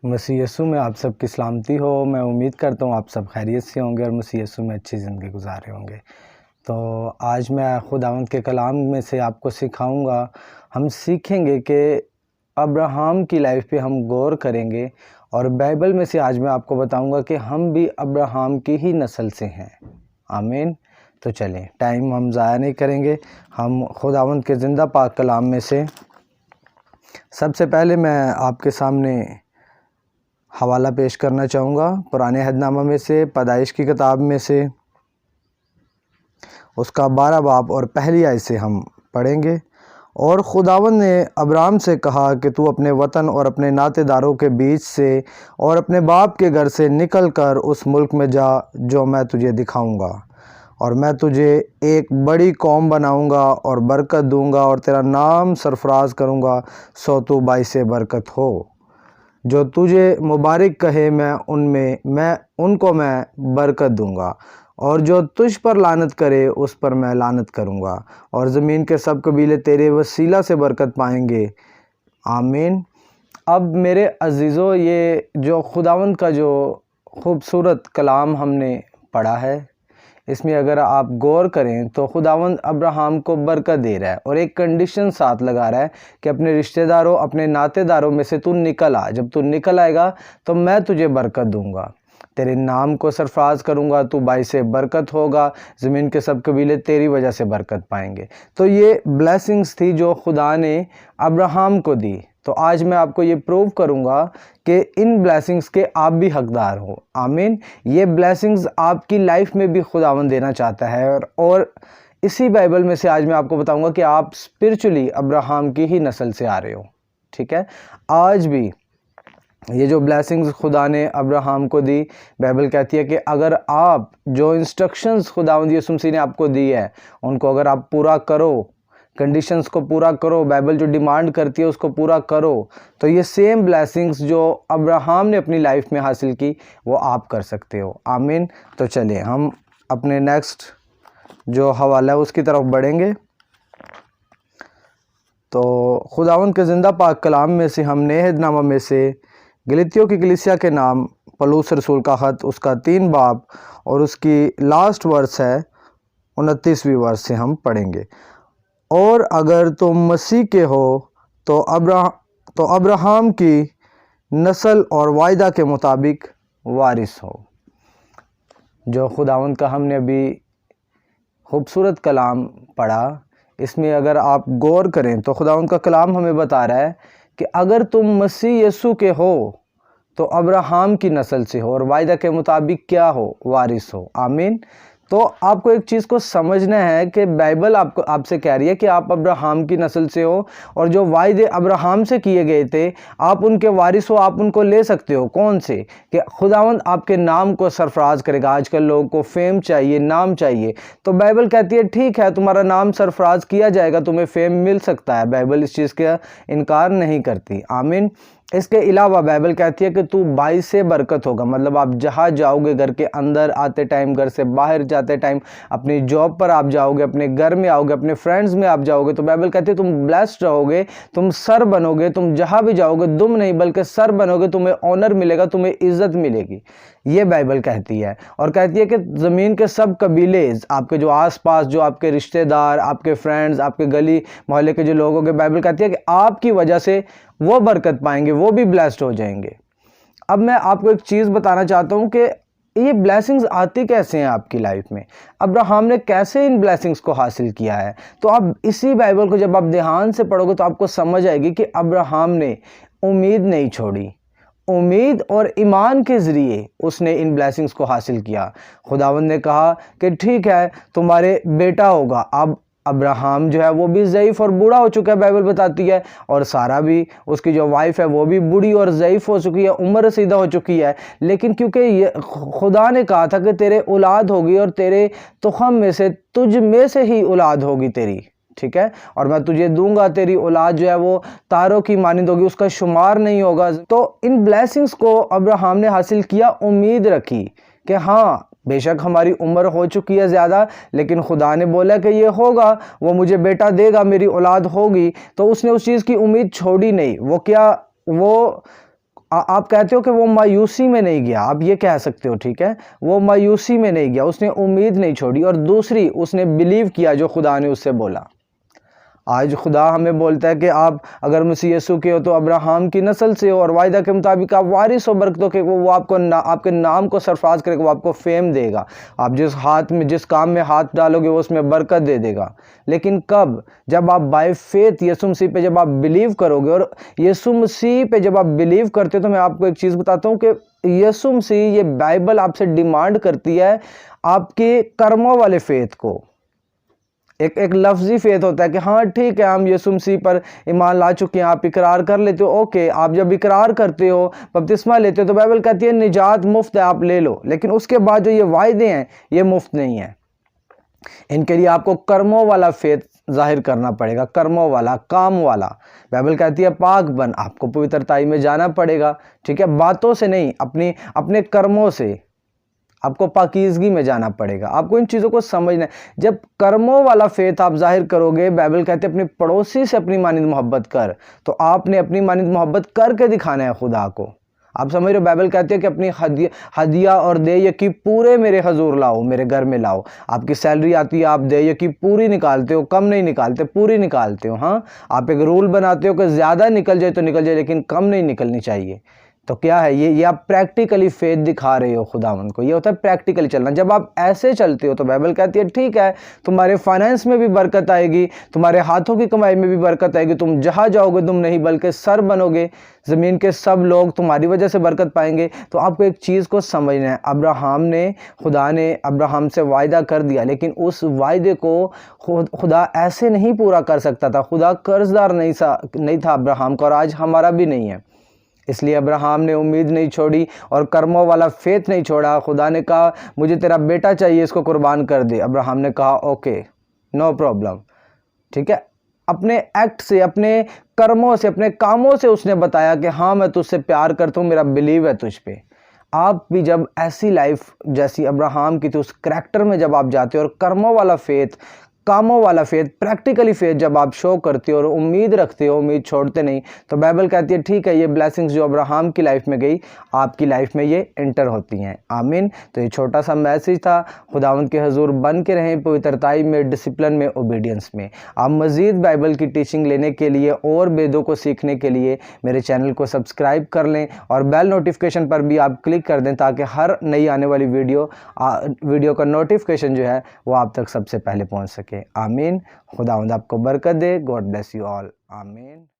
मसीह यीशु में आप सबकी सलामती हो। मैं उम्मीद करता हूँ आप सब खैरियत से होंगे और मसीह यीशु में अच्छी ज़िंदगी गुजारे होंगे। तो आज मैं खुदावंद के कलाम में से आपको सिखाऊंगा। हम सीखेंगे कि अब्राहम की लाइफ पे हम गौर करेंगे और बाइबल में से आज मैं आपको बताऊंगा कि हम भी अब्राहम की ही नस्ल से हैं। आमीन। तो चलें, टाइम हम ज़ाया नहीं करेंगे। हम खुदावंद के ज़िंदा पाक कलाम में से सबसे पहले मैं आपके सामने हवाला पेश करना चाहूँगा। पुराने अहदनामा में से पैदाइश की किताब में से उसका 12 बाब और पहली आयत से हम पढ़ेंगे। और खुदावंद ने अब्राम से कहा कि तू अपने वतन और अपने नातेदारों के बीच से और अपने बाप के घर से निकल कर उस मुल्क में जा जो मैं तुझे दिखाऊंगा, और मैं तुझे एक बड़ी कौम बनाऊंगा और बरकत दूंगा और तेरा नाम सरफराज करूंगा, सो तू बाइस बरकत हो। जो तुझे मुबारक कहे मैं उनको बरकत दूंगा, और जो तुझ पर लानत करे उस पर मैं लानत करूंगा, और ज़मीन के सब कबीले तेरे वसीला से बरकत पाएंगे। आमीन। अब मेरे अजीज़ों, ये जो खुदावंद का जो खूबसूरत कलाम हमने पढ़ा है, इसमें अगर आप गौर करें तो खुदावंद अब्राहम को बरकत दे रहा है और एक कंडीशन साथ लगा रहा है कि अपने रिश्तेदारों, अपने नातेदारों में से तू निकल आ। जब तू निकल आएगा तो मैं तुझे बरकत दूंगा, तेरे नाम को सरफराज करूंगा, तू बाइस बरकत होगा, ज़मीन के सब कबीले तेरी वजह से बरकत पाएंगे। तो ये ब्लेसिंग्स थी जो खुदा ने अब्राहम को दी। तो आज मैं आपको ये प्रूव करूंगा कि इन ब्लेसिंग्स के आप भी हकदार हो। आमीन। ये ब्लेसिंग्स आपकी लाइफ में भी खुदावंद देना चाहता है, और इसी बाइबल में से आज मैं आपको बताऊंगा कि आप स्पिरिचुअली अब्राहम की ही नस्ल से आ रहे हो। ठीक है। आज भी ये जो ब्लेसिंग्स खुदा ने अब्राहम को दी, बाइबल कहती है कि अगर आप जो इंस्ट्रक्शंस खुदावंद यीशु मसीह ने आपको दी है उनको अगर आप पूरा करो, कंडीशंस को पूरा करो, बाइबल जो डिमांड करती है उसको पूरा करो, तो ये सेम ब्लेसिंग्स जो अब्राहम ने अपनी लाइफ में हासिल की वो आप कर सकते हो। आमीन। तो चलिए हम अपने नेक्स्ट जो हवाला है उसकी तरफ बढ़ेंगे। तो खुदावंद के ज़िंदा पाक कलाम में से हम नए अहदनामा में से गलीतियों की कलीसिया के नाम पौलुस रसूल का ख़त, उसका 3 बाब और उसकी लास्ट वर्स है 29वीं वर्स से हम पढ़ेंगे। और अगर तुम मसीह के हो तो अब्राहम की नस्ल और वायदा के मुताबिक वारिस हो। जो खुदावंद का हमने अभी खूबसूरत कलाम पढ़ा, इसमें अगर आप गौर करें तो खुदावंद का कलाम हमें बता रहा है कि अगर तुम मसीह यीशु के हो तो अब्राहम की नस्ल से हो और वायदा के मुताबिक क्या हो, वारिस हो। आमीन। तो आपको एक चीज़ को समझना है कि बाइबल आपसे कह रही है कि आप अब्राहम की नस्ल से हो, और जो वायदे अब्राहम से किए गए थे आप उनके वारिस हो, आप उनको ले सकते हो। कौन से? कि खुदावंद आपके नाम को सरफराज करेगा। आजकल लोगों को फेम चाहिए, नाम चाहिए, तो बाइबल कहती है ठीक है, तुम्हारा नाम सरफराज किया जाएगा, तुम्हें फेम मिल सकता है। बाइबल इस चीज़ का इनकार नहीं करती। आमीन। इसके अलावा बाइबल कहती है कि तू 22 से बरकत होगा। मतलब आप जहाँ जाओगे, घर के अंदर आते टाइम, घर से बाहर जाते टाइम, अपनी जॉब पर आप जाओगे, अपने घर में आओगे, अपने फ्रेंड्स में आप जाओगे, तो बाइबल कहती है तुम ब्लेस्ड रहोगे, तुम सर बनोगे, तुम जहाँ भी जाओगे दुम नहीं बल्कि सर बनोगे, तुम्हें ऑनर मिलेगा, तुम्हें इज्जत मिलेगी। ये बाइबल कहती है। और कहती है कि ज़मीन के सब कबीले, आपके जो आसपास, जो आपके रिश्तेदार, आपके फ्रेंड्स, आपके गली मोहल्ले के जो लोग होंगे, बाइबल कहती है कि आपकी वजह से वो बरकत पाएंगे, वो भी ब्लेस्ड हो जाएंगे। अब मैं आपको एक चीज़ बताना चाहता हूँ कि ये ब्लेसिंग्स आती कैसे हैं आपकी लाइफ में, अब्राहम ने कैसे इन ब्लेसिंग्स को हासिल किया है। तो आप इसी बाइबल को जब आप ध्यान से पढ़ोगे तो आपको समझ आएगी कि अब्राहम ने उम्मीद नहीं छोड़ी, उम्मीद और ईमान के ज़रिए उसने इन ब्लेसिंग्स को हासिल किया। खुदावंद ने कहा कि ठीक है, तुम्हारे बेटा होगा। अब अब्राहम जो है वो भी ज़ईफ़ और बूढ़ा हो चुका है, बाइबल बताती है, और सारा भी, उसकी जो वाइफ है वो भी बूढ़ी और ज़ईफ़ हो चुकी है, उम्र रसीदा हो चुकी है। लेकिन क्योंकि ये खुदा ने कहा था कि तेरे औलाद होगी और तेरे तुख़म में से, तुझ में से ही औलाद होगी तेरी, ठीक है, और मैं तुझे दूंगा, तेरी औलाद जो है वो तारों की मानिंद होगी, उसका शुमार नहीं होगा। तो इन ब्लेसिंग्स को अब्राहम ने हासिल किया, उम्मीद रखी कि हाँ बेशक हमारी उम्र हो चुकी है ज़्यादा, लेकिन खुदा ने बोला कि ये होगा, वो मुझे बेटा देगा, मेरी औलाद होगी। तो उसने उस चीज़ की उम्मीद छोड़ी नहीं। वो क्या, वो आप कहते हो कि वो मायूसी में नहीं गया, आप ये कह सकते हो, ठीक है, वो मायूसी में नहीं गया, उसने उम्मीद नहीं छोड़ी। और दूसरी, उसने बिलीव किया जो खुदा ने उससे बोला। आज खुदा हमें बोलता है कि आप अगर मसीह यीशु के हो तो अब्राहम की नस्ल से हो, और वायदा के मुताबिक आप वारिस हो बरकतों के, वो आपको आपके नाम को सरफराज करेगा, वो आपको फेम देगा। आप जिस काम में हाथ डालोगे वो उसमें बरकत दे देगा। लेकिन कब? जब आप बाय फेथ यीशु मसीह पे जब आप बिलीव करोगे। और यीशु मसीह पे जब आप बिलीव करते हो तो मैं आपको एक चीज़ बताता हूँ कि यीशु मसीह, ये बाइबल आपसे डिमांड करती है आपके कर्मों वाले फेथ को। एक लफ्जी फेथ होता है कि हाँ ठीक है, हम यीशु मसीह पर ईमान ला चुके हैं, आप इकरार कर लेते हो, ओके। आप जब इकरार करते हो, बपतिस्मा लेते हो, तो बाइबल कहती है निजात मुफ्त है, आप ले लो। लेकिन उसके बाद जो ये वायदे हैं ये मुफ्त नहीं है। इनके लिए आपको कर्मों वाला फेथ जाहिर करना पड़ेगा, कर्मों वाला, काम वाला। बाइबल कहती है पाक बन, आपको पवित्रताई में जाना पड़ेगा, ठीक है, बातों से नहीं, अपने कर्मों से आपको पाकीज़गी में जाना पड़ेगा। आपको इन चीज़ों को समझना है। जब कर्मों वाला फेथ आप जाहिर करोगे, बाइबल कहते हैं अपने पड़ोसी से अपनी मानिंद मोहब्बत कर, तो आपने अपनी मानिंद मोहब्बत करके दिखाना है खुदा को। आप समझ रहे हो? बाइबल कहती है कि अपनी हदिया और देय की पूरे मेरे हजूर लाओ, मेरे घर में लाओ। आपकी सैलरी आती है, आप देय की पूरी निकालते हो, कम नहीं निकालते, पूरी निकालते हो। हाँ, आप एक रूल बनाते हो कि ज़्यादा निकल जाए तो निकल जाए, लेकिन कम नहीं निकलनी चाहिए। तो क्या है ये आप प्रैक्टिकली फेथ दिखा रहे हो खुदावन को। ये होता है प्रैक्टिकली चलना। जब आप ऐसे चलते हो तो बाइबल कहती है ठीक है, तुम्हारे फाइनेंस में भी बरकत आएगी, तुम्हारे हाथों की कमाई में भी बरकत आएगी, तुम जहाँ जाओगे तुम नहीं बल्कि सर बनोगे, ज़मीन के सब लोग तुम्हारी वजह से बरकत पाएंगे। तो आपको एक चीज़ को समझना है, खुदा ने अब्राहम से वायदा कर दिया, लेकिन उस वायदे को खुदा ऐसे नहीं पूरा कर सकता था। खुदा कर्जदार नहीं था अब्राहम का, और आज हमारा भी नहीं है। इसलिए अब्राहम ने उम्मीद नहीं छोड़ी और कर्मों वाला फेथ नहीं छोड़ा। खुदा ने कहा मुझे तेरा बेटा चाहिए, इसको कुर्बान कर दे। अब्राहम ने कहा ओके, नो प्रॉब्लम, ठीक है। अपने एक्ट से, अपने कर्मों से, अपने कामों से उसने बताया कि हाँ मैं तुझसे प्यार करता हूँ, मेरा बिलीव है तुझ पे। आप भी जब ऐसी लाइफ जैसी अब्राहम की थी उस करैक्टर में जब आप जाते हो, और कर्मों वाला फेथ, कामों वाला फेथ, प्रैक्टिकली फेथ जब आप शो करते हो और उम्मीद रखते हो, उम्मीद छोड़ते नहीं, तो बाइबल कहती है ठीक है, ये ब्लेसिंग्स जो अब्राहम की लाइफ में गई, आपकी लाइफ में ये एंटर होती हैं। आमीन। तो ये छोटा सा मैसेज था। खुदावंद के हजूर बन के रहें पवित्रताई में, डिसिप्लिन में, ओबीडियंस में। आप मज़ीद बाइबल की टीचिंग लेने के लिए और वेदों को सीखने के लिए मेरे चैनल को सब्सक्राइब कर लें और बेल नोटिफिकेशन पर भी आप क्लिक कर दें, ताकि हर नई आने वाली वीडियो का नोटिफिकेशन जो है वो आप तक सबसे पहले पहुँच सके। आमीन। खुदावंद आपको बरकत दे। God bless you all. आमीन।